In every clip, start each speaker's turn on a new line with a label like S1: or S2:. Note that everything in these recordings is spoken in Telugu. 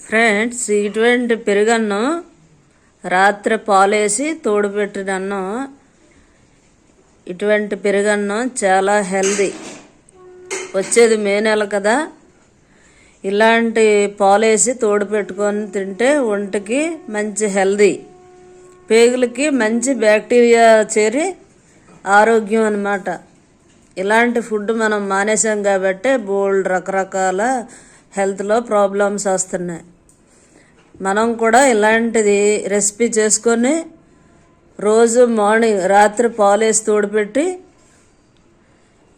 S1: ఫ్రెండ్స్, ఇటువంటి పెరుగన్నం రాత్రి పాలేసి తోడుపెట్టిన అన్నం, ఇటువంటి పెరుగన్నం చాలా హెల్దీ. వచ్చేది మే నెల కదా, ఇలాంటి పాలేసి తోడు పెట్టుకొని తింటే ఒంటికి మంచి హెల్దీ, పేగులకి మంచి బ్యాక్టీరియా చేరి ఆరోగ్యం అన్నమాట. ఇలాంటి ఫుడ్ మనం మానేసాం కాబట్టి బోల్డ్ రకరకాల హెల్త్లో ప్రాబ్లమ్స్ వస్తున్నాయి. మనం కూడా ఇలాంటిది రెసిపీ చేసుకొని రోజు మార్నింగ్ రాత్రి పాలేసి తోడుపెట్టి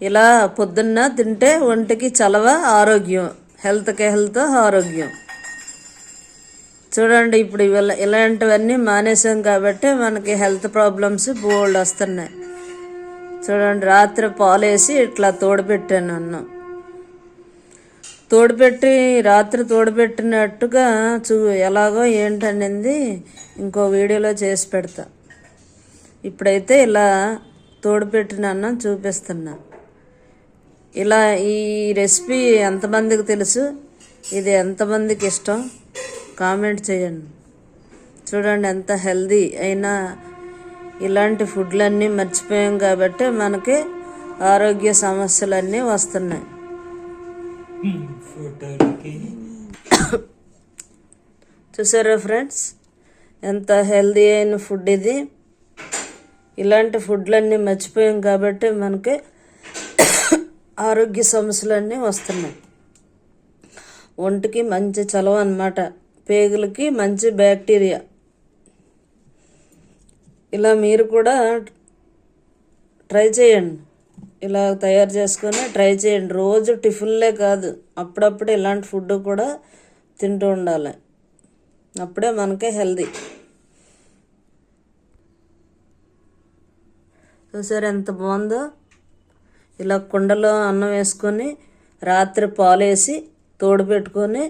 S1: ఇలా పొద్దున్న తింటే ఒంటికి చలవ, ఆరోగ్యం, హెల్త్కి హెల్త్, ఆరోగ్యం. చూడండి, ఇప్పుడు ఇలాంటివన్నీ మానేసాం కాబట్టి మనకి హెల్త్ ప్రాబ్లమ్స్ బోల్డ్ వస్తున్నాయి. చూడండి, రాత్రి పాలేసి ఇట్లా తోడుపెట్టాను అన్నం. తోడుపెట్టి రాత్రి తోడుపెట్టినట్టుగా ఎలాగో ఏంటనేది ఇంకో వీడియోలో చేసి పెడతా. ఇప్పుడైతే ఇలా తోడుపెట్టిన అన్నం చూపిస్తున్నా. ఇలా ఈ రెసిపీ ఎంతమందికి తెలుసు, ఇది ఎంతమందికి ఇష్టం కామెంట్ చేయండి. చూడండి ఎంత హెల్దీ అయినా ఇలాంటి ఫుడ్లన్నీ మర్చిపోయాం కాబట్టి మనకి ఆరోగ్య సమస్యలన్నీ వస్తున్నాయి. చూసారా ఫ్రెండ్స్, ఎంత హెల్దీ అయిన ఫుడ్ ఇది. ఇలాంటి ఫుడ్లన్నీ మర్చిపోయాం కాబట్టి మనకి ఆరోగ్య సమస్యలన్నీ వస్తున్నాయి. ఒంటికి మంచి చలవ అన్నమాట, పేగులకి మంచి బ్యాక్టీరియా. ఇలా మీరు కూడా ట్రై చేయండి, ఇలా తయారు చేసుకొని ట్రై చేయండి. రోజు టిఫిన్లే కాదు, అప్పుడప్పుడు ఇలాంటి ఫుడ్ కూడా తింటూ ఉండాలి, అప్పుడే మనకే హెల్దీ. చూసారు ఎంత బాగుందో. ఇలా కుండలో అన్నం వేసుకొని రాత్రి పాలేసి తోడు పెట్టుకొని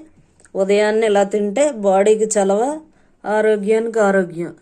S1: ఉదయాన్నే ఇలా తింటే బాడీకి చలవ, ఆరోగ్యానికి ఆరోగ్యం.